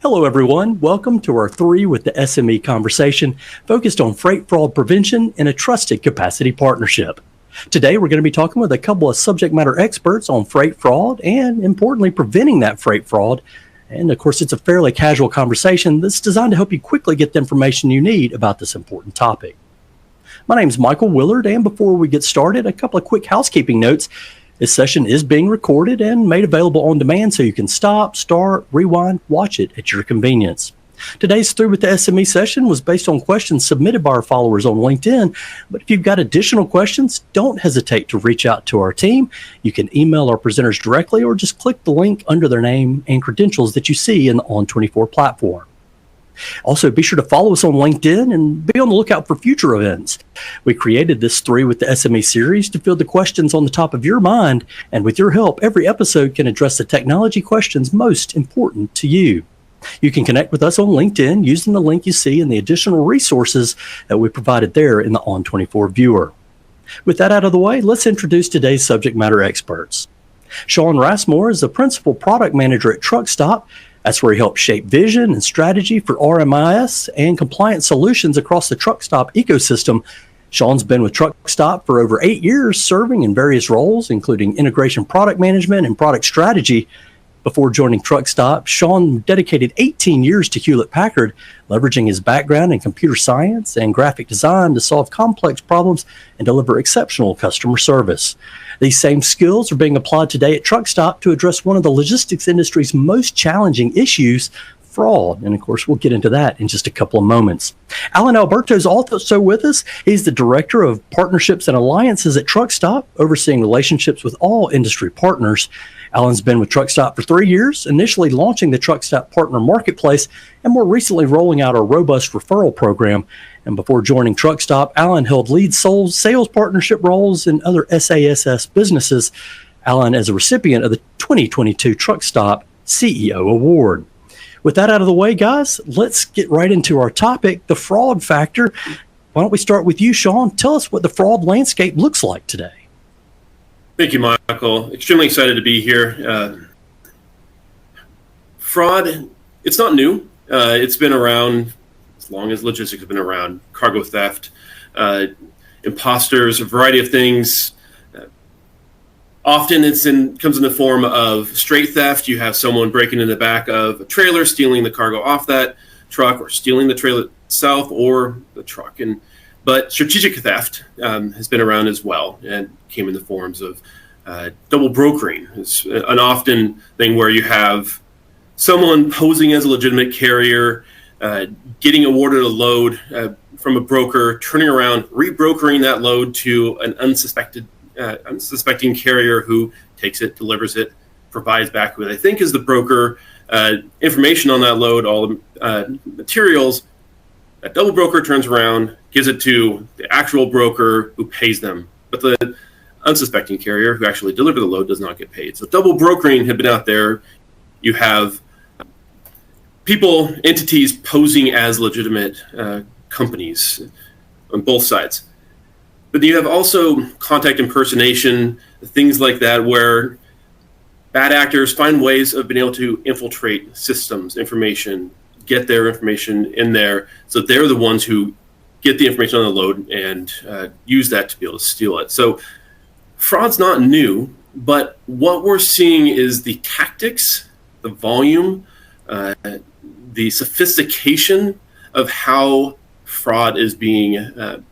Hello, everyone. Welcome to our 3 with the SME conversation focused on freight fraud prevention in a trusted capacity partnership. Today, we're going to be talking with a couple of subject matter experts on freight fraud and, importantly, preventing that freight fraud. And, of course, it's a fairly casual conversation that's designed to help you quickly get the information you need about this important topic. My name is Michael Willard, and before we get started, a couple of quick housekeeping notes. This session is being recorded and made available on demand so you can stop, start, rewind, watch it at your convenience. Today's Through with the SME session was based on questions submitted by our followers on LinkedIn, but if you've got additional questions, don't hesitate to reach out to our team. You can email our presenters directly or just click the link under their name and credentials that you see in the On24 platform. Also, be sure to follow us on LinkedIn and be on the lookout for future events. We created this 3 with the SME series to field the questions on the top of your mind, and with your help, every episode can address the technology questions most important to you. You can connect with us on LinkedIn using the link you see and the additional resources that we provided there in the On24 viewer. With that out of the way, let's introduce today's subject matter experts. Sean Rassmore is the Principal Product Manager at Truckstop. That's where he helps shape vision and strategy for RMIS and compliance solutions across the Truckstop ecosystem. Sean's been with Truckstop for over 8 years, serving in various roles, including integration product management and product strategy. Before joining Truckstop, Sean dedicated 18 years to Hewlett-Packard, leveraging his background in computer science and graphic design to solve complex problems and deliver exceptional customer service. These same skills are being applied today at Truckstop to address one of the logistics industry's most challenging issues, fraud. And of course, we'll get into that in just a couple of moments. Alan Alberto is also with us. He's the Director of Partnerships and Alliances at Truckstop, overseeing relationships with all industry partners. Alan's been with Truckstop for 3 years, initially launching the Truckstop Partner Marketplace and more recently rolling out our robust referral program. And before joining Truckstop, Alan held lead sales partnership roles in other SaaS businesses. Alan is a recipient of the 2022 Truckstop CEO Award. With that out of the way, guys, let's get right into our topic, the fraud factor. Why don't we start with you, Sean? Tell us what the fraud landscape looks like today. Thank you, Michael. Extremely excited to be here. Fraud, it's not new. It's been around as long as logistics have been around. Cargo theft, imposters, a variety of things. Often comes in the form of straight theft. You have someone breaking in the back of a trailer, stealing the cargo off that truck, or stealing the trailer itself or the truck. But strategic theft has been around as well and came in the forms of double brokering. It's an often thing where you have someone posing as a legitimate carrier, getting awarded a load from a broker, turning around, rebrokering that load to an unsuspecting carrier who takes it, delivers it, provides back what I think is the broker information on that load, all the materials. That double broker turns around, gives it to the actual broker who pays them. But the unsuspecting carrier who actually delivered the load does not get paid. So double brokering had been out there. You have people, entities posing as legitimate companies on both sides. But you have also contact impersonation, things like that, where bad actors find ways of being able to infiltrate systems, information, get their information in there. So they're the ones who get the information on the load and use that to be able to steal it. So fraud's not new, but what we're seeing is the tactics, the volume, the sophistication of how fraud is being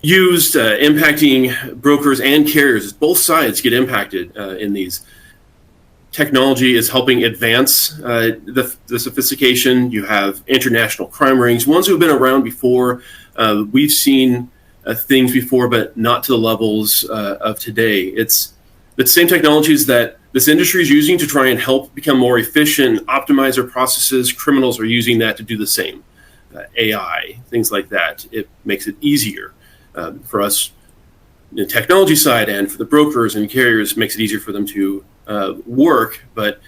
used, impacting brokers and carriers. Both sides get impacted in these. Technology is helping advance the sophistication. You have international crime rings, ones who have been around before. We've seen things before, but not to the levels of today. It's the same technologies that this industry is using to try and help become more efficient, optimize their processes. Criminals are using that to do the same. AI, things like that. It makes it easier for us, the technology side, and for the brokers and carriers, makes it easier for them to work, but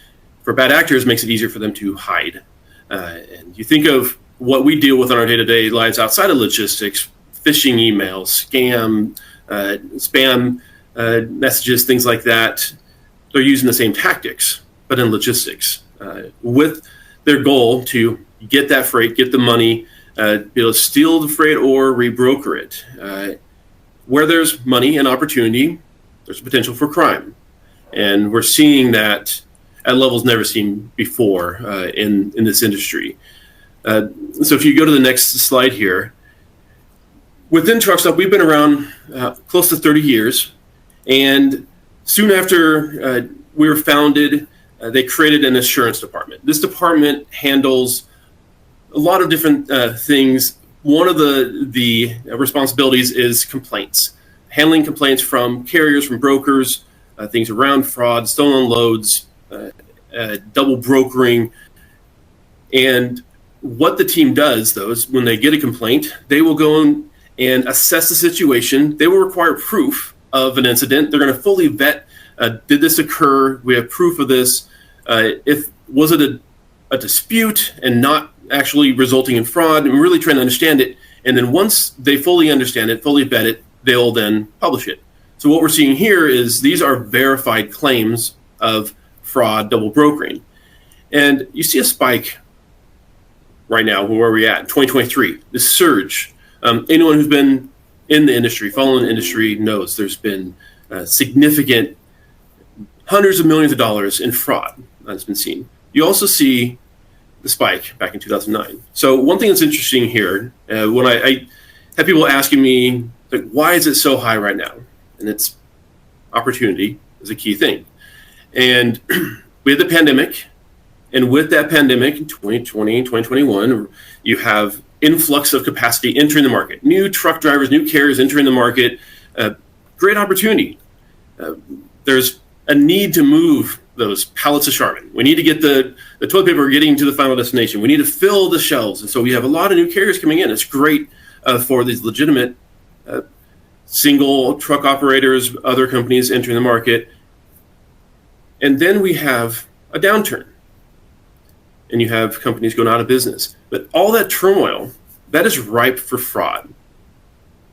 for bad actors, makes it easier for them to hide. And you think of what we deal with in our day-to-day lives outside of logistics, phishing emails, spam messages, things like that. They're using the same tactics, but in logistics, with their goal to get that freight, get the money, be able to steal the freight or rebroker it. Where there's money and opportunity, there's potential for crime. And we're seeing that at levels never seen before in this industry. So if you go to the next slide here, within Truckstop, we've been around close to 30 years. And soon after we were founded, they created an assurance department. This department handles a lot of different things. One of the responsibilities is complaints, handling complaints from carriers, from brokers, things around fraud, stolen loads, double brokering. And what the team does, though, is when they get a complaint, they will go and assess the situation. They will require proof of an incident. They're going to fully vet, did this occur? We have proof of this. Was it a dispute and not actually resulting in fraud, and really trying to understand it. And then once they fully understand it, fully vet it, they'll then publish it. So what we're seeing here is these are verified claims of fraud, double brokering. And you see a spike right now where we're at, 2023, this surge. Anyone who's been in the industry, following the industry, knows there's been significant hundreds of millions of dollars in fraud that's been seen. You also see the spike back in 2009. So one thing that's interesting here, when I have people asking me, like, why is it so high right now? And it's opportunity is a key thing. And we had the pandemic. And with that pandemic in 2020, 2021, you have influx of capacity entering the market. New truck drivers, new carriers entering the market. Great opportunity. There's a need to move those pallets of Charmin. We need to get the toilet paper getting to the final destination. We need to fill the shelves. And so we have a lot of new carriers coming in. It's great for these legitimate single truck operators, other companies entering the market. And then we have a downturn. And you have companies going out of business. But all that turmoil, that is ripe for fraud.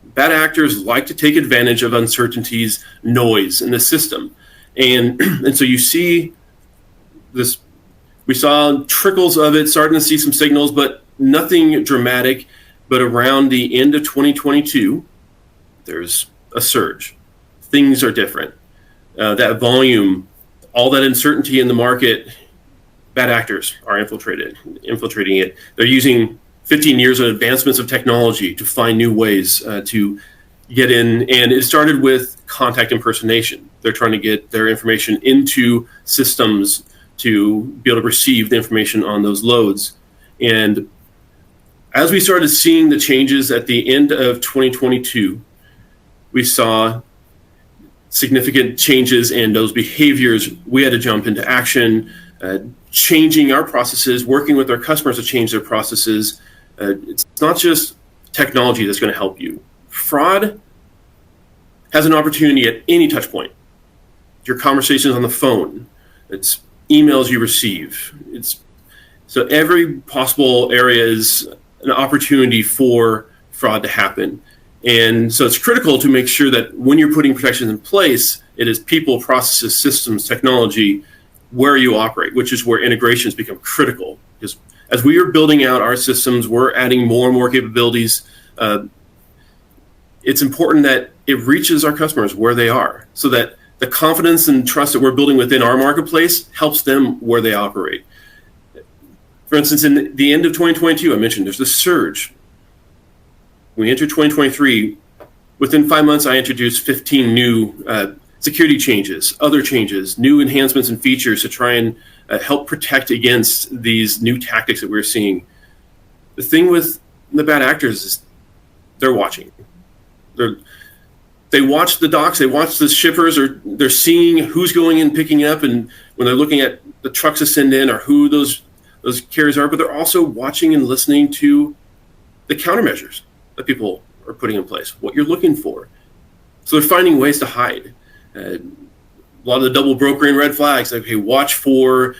Bad actors like to take advantage of uncertainties, noise in the system. And so you see this, we saw trickles of it, starting to see some signals, but nothing dramatic. But around the end of 2022, there's a surge. Things are different. That volume, all that uncertainty in the market, bad actors are infiltrating it. They're using 15 years of advancements of technology to find new ways to get in. And it started with contact impersonation. They're trying to get their information into systems to be able to receive the information on those loads. And as we started seeing the changes at the end of 2022, we saw significant changes in those behaviors. We had to jump into action, changing our processes, working with our customers to change their processes. It's not just technology that's going to help you. Fraud has an opportunity at any touch point. Your conversations on the phone, it's emails you receive. So every possible area is an opportunity for fraud to happen. And so it's critical to make sure that when you're putting protections in place, it is people, processes, systems, technology, where you operate, which is where integrations become critical. Because as we are building out our systems, we're adding more and more capabilities. It's important that it reaches our customers where they are, so that the confidence and trust that we're building within our marketplace helps them where they operate. For instance, in the end of 2022, I mentioned there's this surge. We entered 2023. Within 5 months, I introduced 15 new security changes, other changes, new enhancements and features to try and help protect against these new tactics that we're seeing. The thing with the bad actors is they're watching. They watch the docks, they watch the shippers, or they're seeing who's going in, picking up, and when they're looking at the trucks to send in or who those carriers are, but they're also watching and listening to the countermeasures that people are putting in place, what you're looking for. So they're finding ways to hide. A lot of the double brokering red flags, like, hey, watch for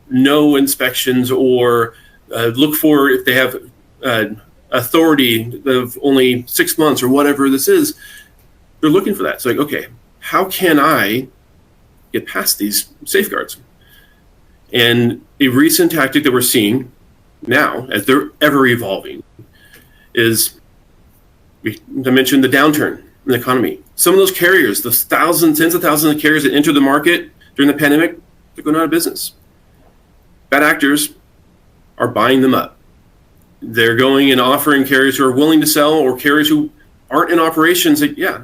no inspections, or look for if they have authority of only 6 months or whatever this is. They're looking for that. It's like, okay, how can I get past these safeguards? And a recent tactic that we're seeing now, as they're ever evolving, is I mentioned the downturn in the economy. Some of those carriers, those tens of thousands of carriers that entered the market during the pandemic, they're going out of business. Bad actors are buying them up. They're going and offering carriers who are willing to sell, or carriers who aren't in operations. Like, yeah,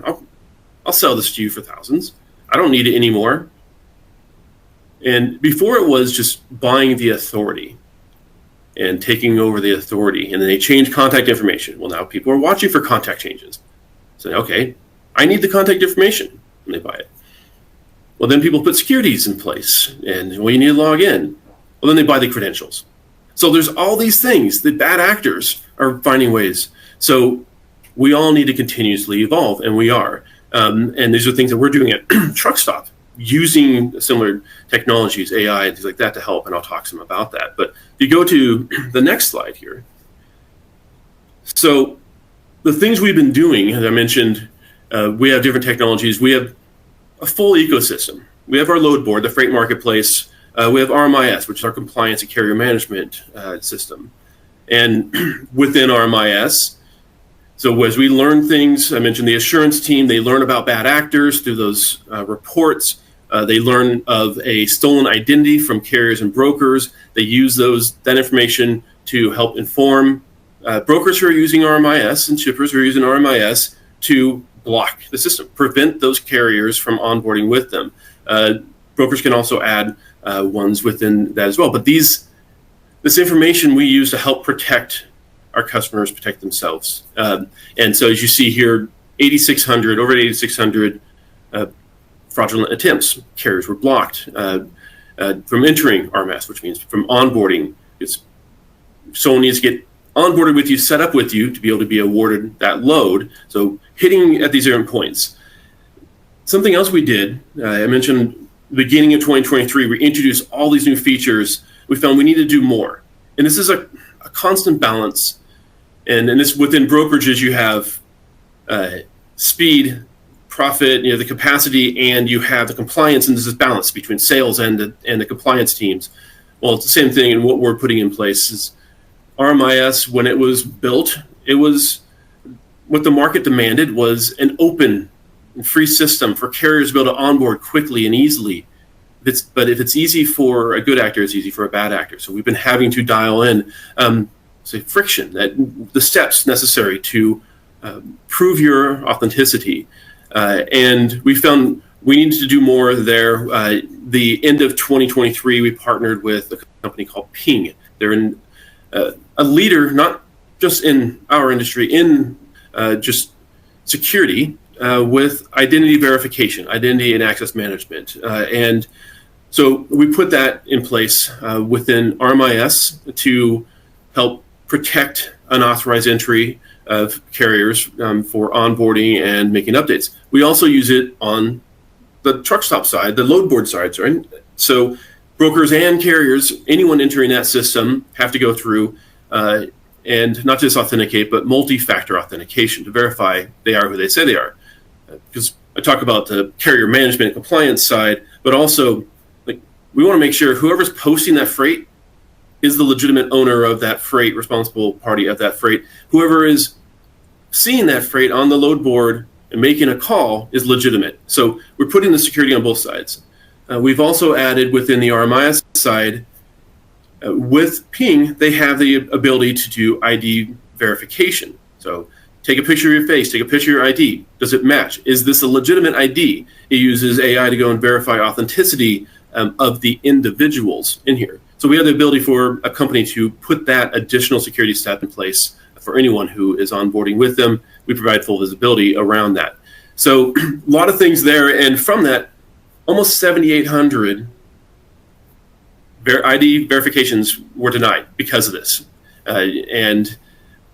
I'll sell this to you for thousands. I don't need it anymore. And before it was just buying the authority and taking over the authority, and then they change contact information. Well, now people are watching for contact changes. So, okay, I need the contact information when they buy it. Well, then people put securities in place, and well, you need to log in. Well, then they buy the credentials. So there's all these things that bad actors are finding ways. So we all need to continuously evolve, and we are. And these are things that we're doing at Truckstop, using similar technologies, AI, and things like that to help, and I'll talk some about that. But if you go to the next slide here. So the things we've been doing, as I mentioned, we have different technologies. We have a full ecosystem. We have our load board, the freight marketplace. We have RMIS, which is our compliance and carrier management system. And within RMIS, so as we learn things, I mentioned the assurance team, they learn about bad actors through those reports. They learn of a stolen identity from carriers and brokers. They use that information to help inform brokers who are using RMIS and shippers who are using RMIS to block the system, prevent those carriers from onboarding with them. Brokers can also add ones within that as well. But this information we use to help protect our customers, protect themselves. And so as you see here, over 8,600 fraudulent attempts. Carriers were blocked from entering RMS, which means from onboarding. Someone needs to get onboarded with you, set up with you to be able to be awarded that load. So hitting at these different points. Something else we did, I mentioned the beginning of 2023, we introduced all these new features. We found we need to do more. And this is a constant balance. And this within brokerages, you have speed, profit, the capacity, and you have the compliance, and this is balance between sales and the compliance teams. Well, it's the same thing, and what we're putting in place is RMIS. When it was built, it was what the market demanded was an open and free system for carriers to be able to onboard quickly and easily. But if it's easy for a good actor, it's easy for a bad actor. So we've been having to dial in friction, the steps necessary to prove your authenticity. And we found we needed to do more there. The end of 2023, we partnered with a company called Ping. They're a leader, not just in our industry, in just security with identity verification, identity and access management. And so we put that in place within RMIS to help protect unauthorized entry of carriers for onboarding and making updates. We also use it on the Truckstop side, the load board side, right? So brokers and carriers, anyone entering that system have to go through and not just authenticate, but multi-factor authentication to verify they are who they say they are. Because I talk about the carrier management and compliance side, but also we want to make sure whoever's posting that freight is the legitimate owner of that freight, responsible party of that freight. Whoever is seeing that freight on the load board and making a call is legitimate. So we're putting the security on both sides. We've also added within the RMIS side, with Ping, they have the ability to do ID verification. So take a picture of your face, take a picture of your ID. Does it match? Is this a legitimate ID? It uses AI to go and verify authenticity of the individuals in here. So we have the ability for a company to put that additional security step in place for anyone who is onboarding with them. We provide full visibility around that. So a lot of things there. And from that, almost 7,800 ID verifications were denied because of this. And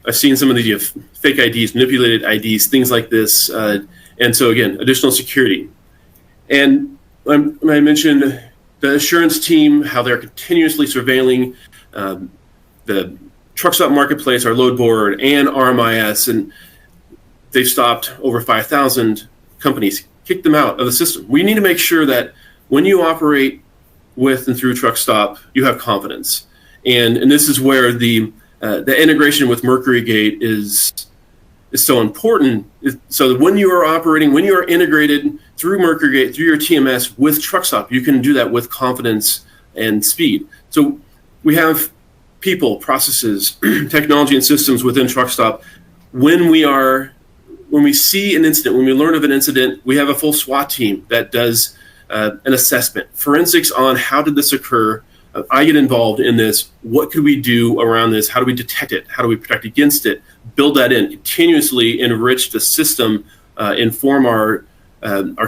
I've seen some of these fake IDs, manipulated IDs, things like this. And so again, additional security. And I mentioned the assurance team, how they're continuously surveilling the Truckstop marketplace, our load board, and RMIS, and they've stopped over 5,000 companies, kicked them out of the system. We need to make sure that when you operate with and through Truckstop, you have confidence. And this is where the integration with MercuryGate is so important. So that when you are integrated through MercuryGate, through your TMS with Truckstop, you can do that with confidence and speed. So we have people, processes, technology, and systems within Truckstop. When we see an incident, when we learn of an incident, we have a full SWAT team that does an assessment, forensics on how did this occur. I get involved in this. What could we do around this? How do we detect it? How do we protect against it? Build that in, continuously enrich the system, inform our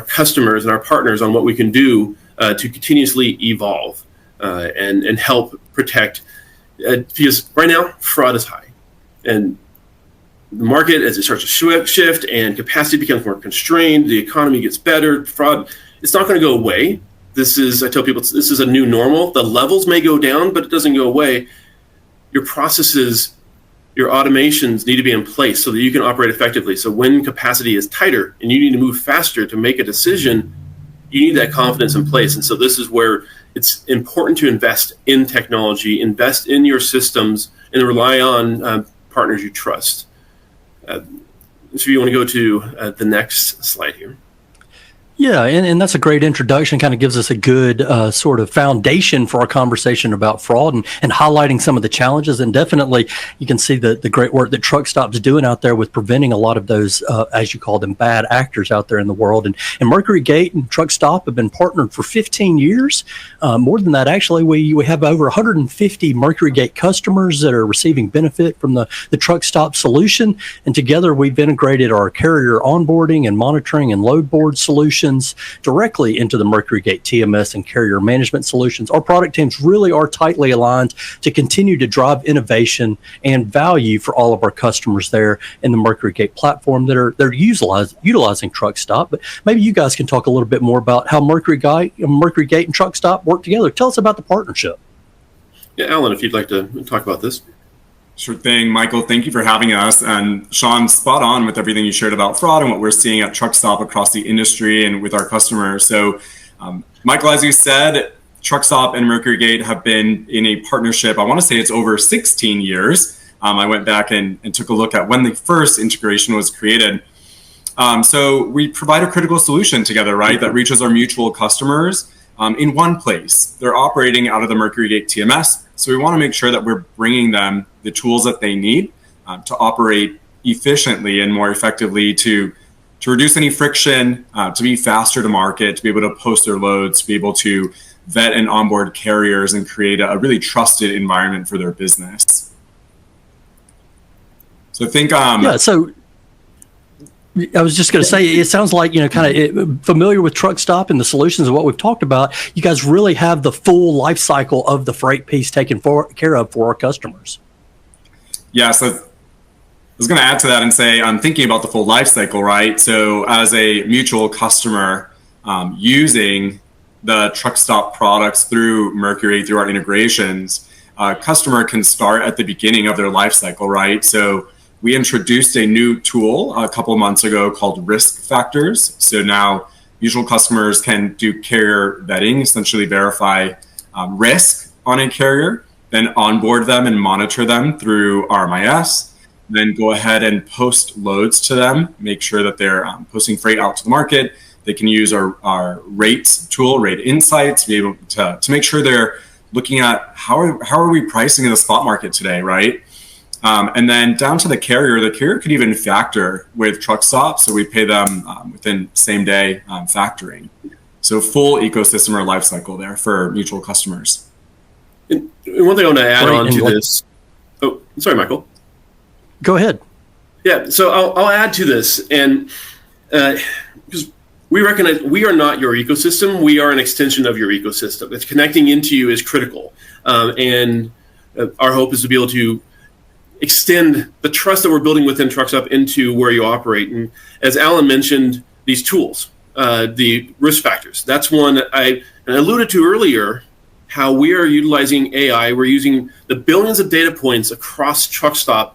customers and our partners on what we can do to continuously evolve and help protect. Because right now, fraud is high. And the market, as it starts to shift and capacity becomes more constrained, the economy gets better, fraud, it's not going to go away. I tell people, this is a new normal. The levels may go down, but it doesn't go away. Your processes, your automations need to be in place so that you can operate effectively. So when capacity is tighter and you need to move faster to make a decision, you need that confidence in place. And so this is where it's important to invest in technology, invest in your systems, and rely on partners you trust. So you want to go to the next slide here. Yeah, and that's a great introduction. Kind of gives us a good sort of foundation for our conversation about fraud and highlighting some of the challenges. And definitely, you can see the great work that Truckstop's doing out there with preventing a lot of those, as you call them, bad actors out there in the world. And MercuryGate and Truckstop have been partnered for 15 years. More than that, actually, we have over 150 MercuryGate customers that are receiving benefit from the Truckstop solution. And together, we've integrated our carrier onboarding and monitoring and load board solutions directly into the MercuryGate TMS and carrier management solutions. Our product teams really are tightly aligned to continue to drive innovation and value for all of our customers there in the MercuryGate platform they're utilizing Truckstop. But maybe you guys can talk a little bit more about how MercuryGate and Truckstop work together. Tell us about the partnership. Yeah, Alan, if you'd like to talk about this. Sure thing, Michael. Thank you for having us. And Sean, spot on with everything you shared about fraud and what we're seeing at Truckstop across the industry and with our customers. So, Michael, as you said, Truckstop and MercuryGate have been in a partnership. I want to say it's over 16 years. I went back and took a look at when the first integration was created. So we provide a critical solution together, right, that reaches our mutual customers in one place. They're operating out of the MercuryGate TMS. So we want to make sure that we're bringing them the tools that they need to operate efficiently and more effectively to reduce any friction, to be faster to market, to be able to post their loads, to be able to vet and onboard carriers and create a really trusted environment for their business. So I think... So I was just going to say, it sounds like, kind of familiar with Truckstop and the solutions and what we've talked about. You guys really have the full life cycle of the freight piece taken care of for our customers. Yeah, so I was going to add to that and say, I'm thinking about the full life cycle, right? So as a mutual customer using the Truckstop products through Mercury, through our integrations, a customer can start at the beginning of their life cycle, right? So we introduced a new tool a couple of months ago called Risk Factors. So now mutual customers can do carrier vetting, essentially verify risk on a carrier, then onboard them and monitor them through RMIS, then go ahead and post loads to them, make sure that they're posting freight out to the market. They can use our rates tool, Rate Insights, to be able to make sure they're looking at how are we pricing in the spot market today, right? And then down to the carrier could even factor with Truckstop. So we pay them within same day factoring. So full ecosystem or life cycle there for mutual customers. And one thing I want to add on to this. Oh, sorry, Michael. Go ahead. Yeah, so I'll add to this. And because we recognize we are not your ecosystem. We are an extension of your ecosystem. It's connecting into you is critical. And our hope is to be able to extend the trust that we're building within Truckstop into where you operate. And as Alan mentioned, these tools, the risk factors, that's one I alluded to earlier, how we are utilizing AI. We're using the billions of data points across Truckstop,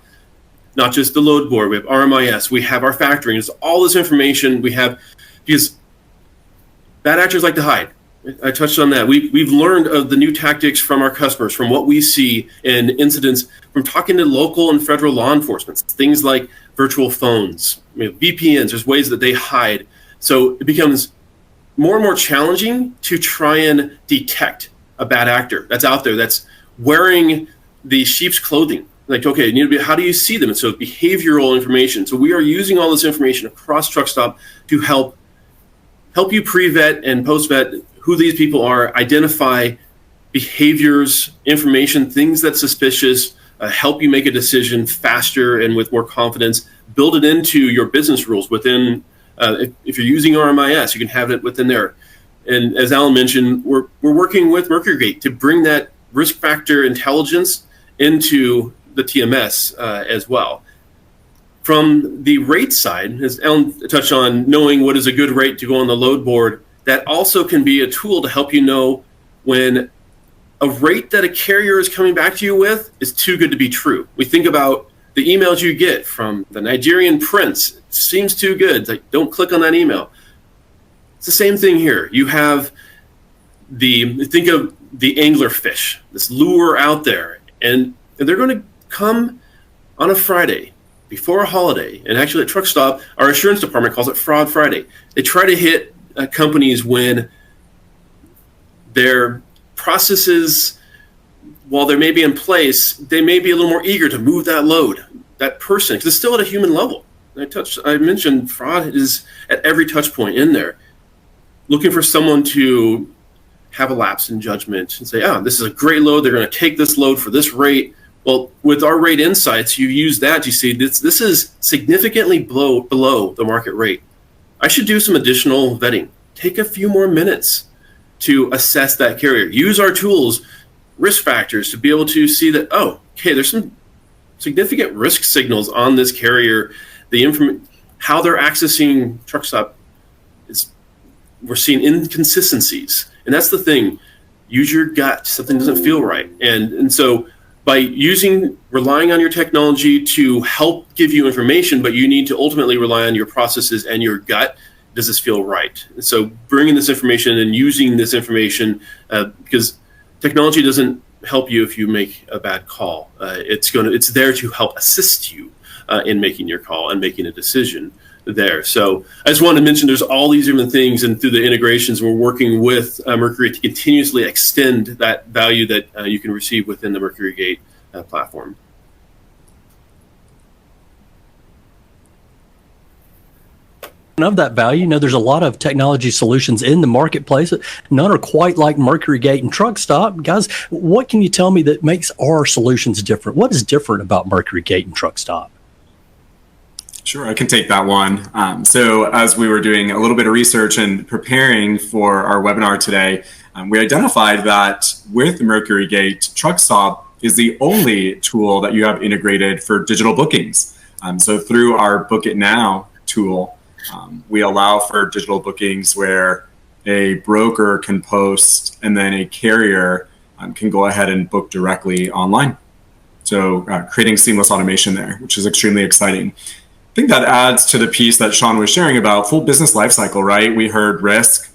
not just the load board. We have RMIS, we have our factoring. It's all this information we have because bad actors like to hide. I touched on that. We've learned of the new tactics from our customers, from what we see in incidents, from talking to local and federal law enforcement, things like virtual phones, VPNs, there's ways that they hide. So it becomes more and more challenging to try and detect a bad actor that's out there, that's wearing the sheep's clothing. Like, okay, how do you see them? And so behavioral information. So we are using all this information across Truckstop to help you pre-vet and post-vet who these people are, identify behaviors, information, things that's suspicious, help you make a decision faster and with more confidence, build it into your business rules within, if you're using RMIS, you can have it within there. And as Alan mentioned, we're working with MercuryGate to bring that risk factor intelligence into the TMS as well. From the rate side, as Alan touched on, knowing what is a good rate to go on the load board, that also can be a tool to help you know when a rate that a carrier is coming back to you with is too good to be true. We think about the emails you get from the Nigerian prince. It seems too good. Like, don't click on that email. It's the same thing here. You have think of the anglerfish, this lure out there, and they're going to come on a Friday before a holiday. And actually at Truckstop, our assurance department calls it Fraud Friday. They try to hit companies when their processes, while they may be in place, they may be a little more eager to move that load, that person, because it's still at a human level. I mentioned fraud is at every touch point in there, looking for someone to have a lapse in judgment and say, this is a great load. They're going to take this load for this rate. Well, with our rate insights, you use that. You see, this is significantly below the market rate. I should do some additional vetting. Take a few more minutes to assess that carrier. Use our tools, risk factors, to be able to see that, there's some significant risk signals on this carrier. How they're accessing Truckstop, we're seeing inconsistencies. And that's the thing. Use your gut. Something doesn't feel right. And so by relying on your technology to help give you information, but you need to ultimately rely on your processes and your gut. Does this feel right? And so bringing this information and using this information, because technology doesn't help you if you make a bad call. It's there to help assist you in making your call and making a decision there. So I just wanted to mention there's all these different things, and through the integrations, we're working with Mercury to continuously extend that value that you can receive within the MercuryGate platform. Of that value, there's a lot of technology solutions in the marketplace. None are quite like MercuryGate and Truckstop. Guys, what can you tell me that makes our solutions different? What is different about MercuryGate and Truckstop? Sure, I can take that one. So as we were doing a little bit of research and preparing for our webinar today, we identified that with MercuryGate, Truckstop is the only tool that you have integrated for digital bookings. So through our Book It Now tool, we allow for digital bookings where a broker can post and then a carrier can go ahead and book directly online. So creating seamless automation there, which is extremely exciting. I think that adds to the piece that Sean was sharing about full business lifecycle, right? We heard risk,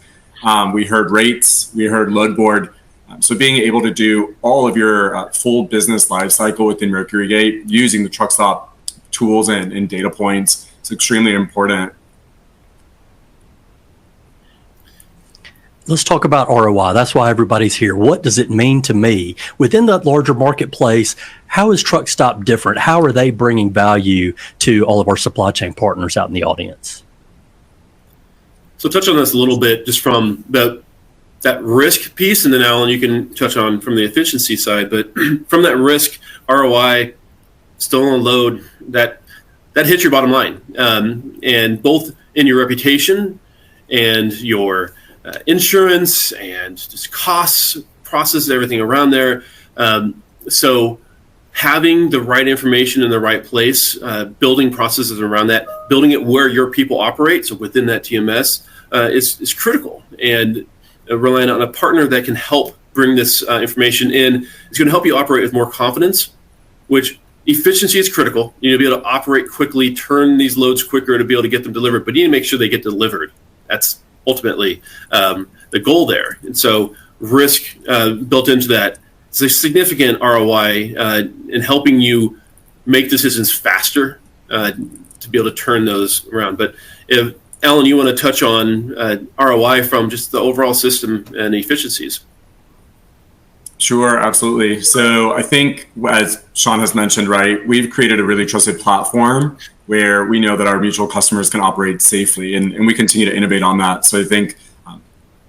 we heard rates, we heard load board. So being able to do all of your full business lifecycle within MercuryGate using the Truckstop tools and data points is extremely important. Let's talk about ROI. That's why everybody's here. What does it mean to me? Within that larger marketplace, how is Truckstop different? How are they bringing value to all of our supply chain partners out in the audience? So touch on this a little bit just from that risk piece, and then Alan, you can touch on from the efficiency side. But from that risk, ROI, stolen load, that hits your bottom line, and both in your reputation and your insurance and just costs, process, everything around there. So having the right information in the right place, building processes around that, building it where your people operate, so within that TMS, is critical. And relying on a partner that can help bring this information in is going to help you operate with more confidence, which efficiency is critical. You need to be able to operate quickly, turn these loads quicker to be able to get them delivered, but you need to make sure they get delivered. That's ultimately the goal there. And so risk built into that. It's a significant ROI in helping you make decisions faster to be able to turn those around. But if Alan, you want to touch on ROI from just the overall system and efficiencies? Sure, absolutely. So I think, as Sean has mentioned, right, we've created a really trusted platform where we know that our mutual customers can operate safely, and we continue to innovate on that. So I think,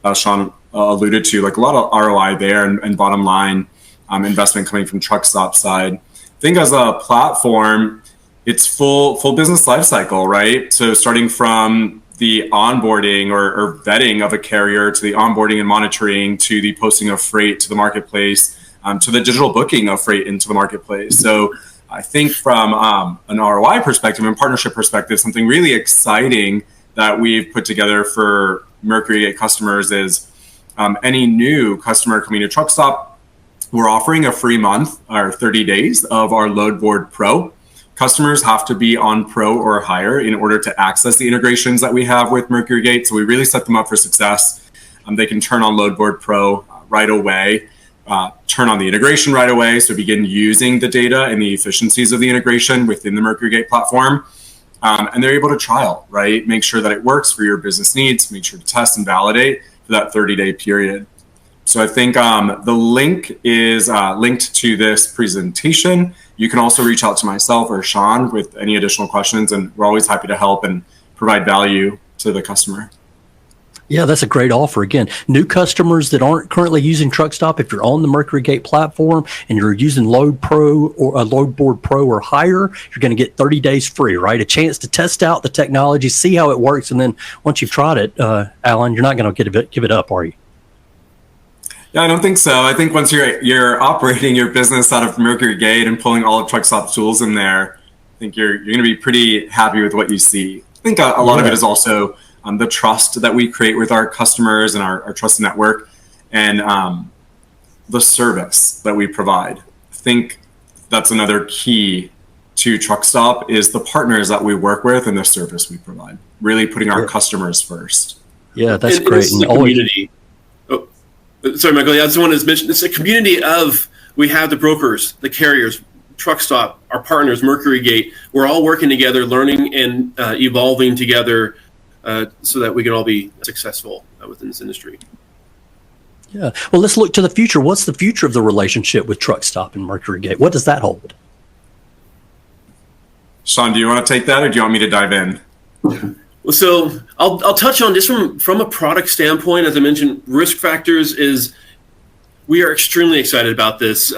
as Sean alluded to, like a lot of ROI there and bottom line investment coming from Truckstop side. I think as a platform, it's full business life cycle, right? So starting from the onboarding or vetting of a carrier to the onboarding and monitoring to the posting of freight to the marketplace to the digital booking of freight into the marketplace. So I think from an ROI perspective and partnership perspective, something really exciting that we've put together for MercuryGate customers is any new customer coming to Truckstop, we're offering a free month or 30 days of our Loadboard Pro. Customers have to be on Pro or higher in order to access the integrations that we have with MercuryGate. So we really set them up for success. They can turn on Loadboard Pro right away, turn on the integration right away. So begin using the data and the efficiencies of the integration within the MercuryGate platform. And they're able to trial, right? Make sure that it works for your business needs, make sure to test and validate for that 30-day period. So I think the link is linked to this presentation. You can also reach out to myself or Sean with any additional questions, and we're always happy to help and provide value to the customer. Yeah, that's a great offer. Again, new customers that aren't currently using Truckstop, if you're on the MercuryGate platform and you're using Load Pro or Loadboard Pro or higher, you're going to get 30 days free, right? A chance to test out the technology, see how it works, and then once you've tried it, Alan, you're not going to give it up, are you? Yeah, I don't think so. I think once you're operating your business out of MercuryGate and pulling all of Truckstop's tools in there, I think you're going to be pretty happy with what you see. I think a lot of it is also the trust that we create with our customers and our trusted network, and the service that we provide. I think that's another key to Truckstop is the partners that we work with and the service we provide. Really putting our customers first. Yeah, that's great. And community. Sorry, Michael. Yeah, I just wanted to mention it's a community of, we have the brokers, the carriers, Truckstop, our partners, MercuryGate. We're all working together, learning and evolving together so that we can all be successful within this industry. Yeah. Well, let's look to the future. What's the future of the relationship with Truckstop and MercuryGate? What does that hold? Sean, do you want to take that or do you want me to dive in? Well, so I'll touch on just from a product standpoint. As I mentioned, risk factors is, we are extremely excited about this.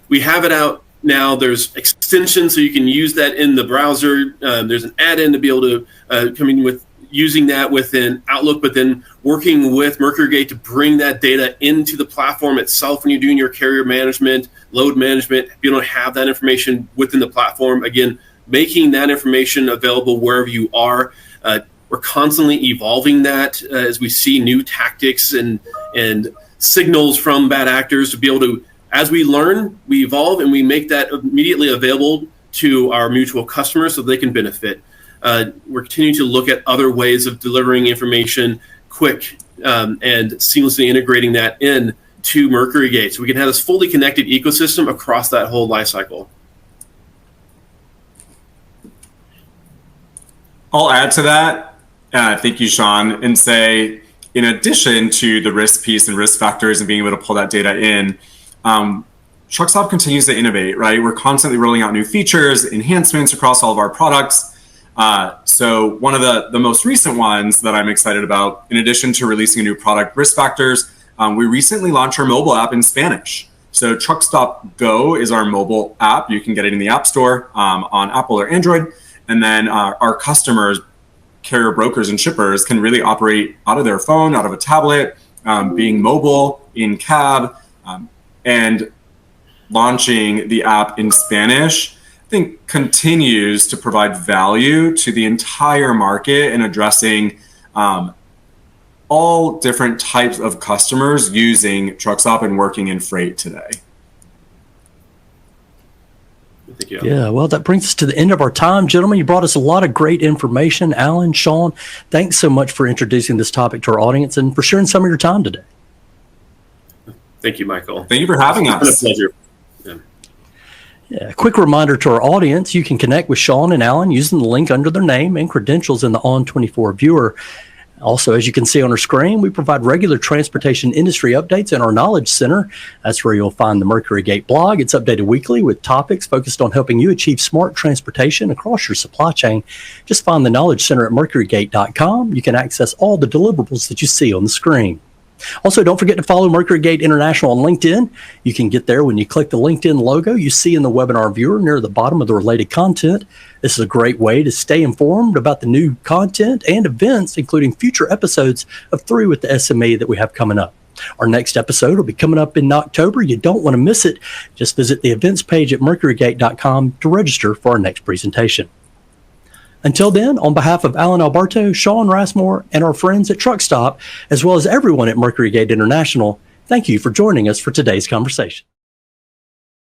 We have it out now. There's extensions, so you can use that in the browser. There's an add-in to be able to come in with using that within Outlook, but then working with MercuryGate to bring that data into the platform itself when you're doing your carrier management, load management, be able to have that information within the platform. Again, making that information available wherever you are. We're constantly evolving that as we see new tactics and signals from bad actors to be able to, as we learn, we evolve and we make that immediately available to our mutual customers so they can benefit. We're continuing to look at other ways of delivering information quick and seamlessly integrating that in to MercuryGate so we can have this fully connected ecosystem across that whole life cycle. I'll add to that. Thank you, Sean, and say, in addition to the risk piece and risk factors and being able to pull that data in, Truckstop continues to innovate, right? We're constantly rolling out new features, enhancements across all of our products. So one of the most recent ones that I'm excited about, in addition to releasing a new product, risk factors, we recently launched our mobile app in Spanish. So Truckstop Go is our mobile app. You can get it in the App Store on Apple or Android. And then our customers, carrier brokers and shippers, can really operate out of their phone, out of a tablet, being mobile, in cab, and launching the app in Spanish, I think continues to provide value to the entire market and addressing all different types of customers using Truckstop and working in freight today. Thank you. Yeah, well, that brings us to the end of our time, gentlemen. You brought us a lot of great information. Alan, Sean, thanks so much for introducing this topic to our audience and for sharing some of your time today. Thank you, Michael. Thank you for having It's been a us. pleasure. Yeah, a quick reminder to our audience, you can connect with Sean and Alan using the link under their name and credentials in the On24 viewer. Also, as you can see on our screen, we provide regular transportation industry updates in our Knowledge Center. That's where you'll find the MercuryGate blog. It's updated weekly with topics focused on helping you achieve smart transportation across your supply chain. Just find the Knowledge Center at MercuryGate.com. You can access all the deliverables that you see on the screen. Also, don't forget to follow MercuryGate International on LinkedIn. You can get there when you click the LinkedIn logo you see in the webinar viewer near the bottom of the related content. This is a great way to stay informed about the new content and events, including future episodes of 3 with the SME that we have coming up. Our next episode will be coming up in October. You don't want to miss it. Just visit the events page at MercuryGate.com to register for our next presentation. Until then, on behalf of Alan Alberto, Sean Rassmore, and our friends at Truckstop, as well as everyone at MercuryGate International, thank you for joining us for today's conversation.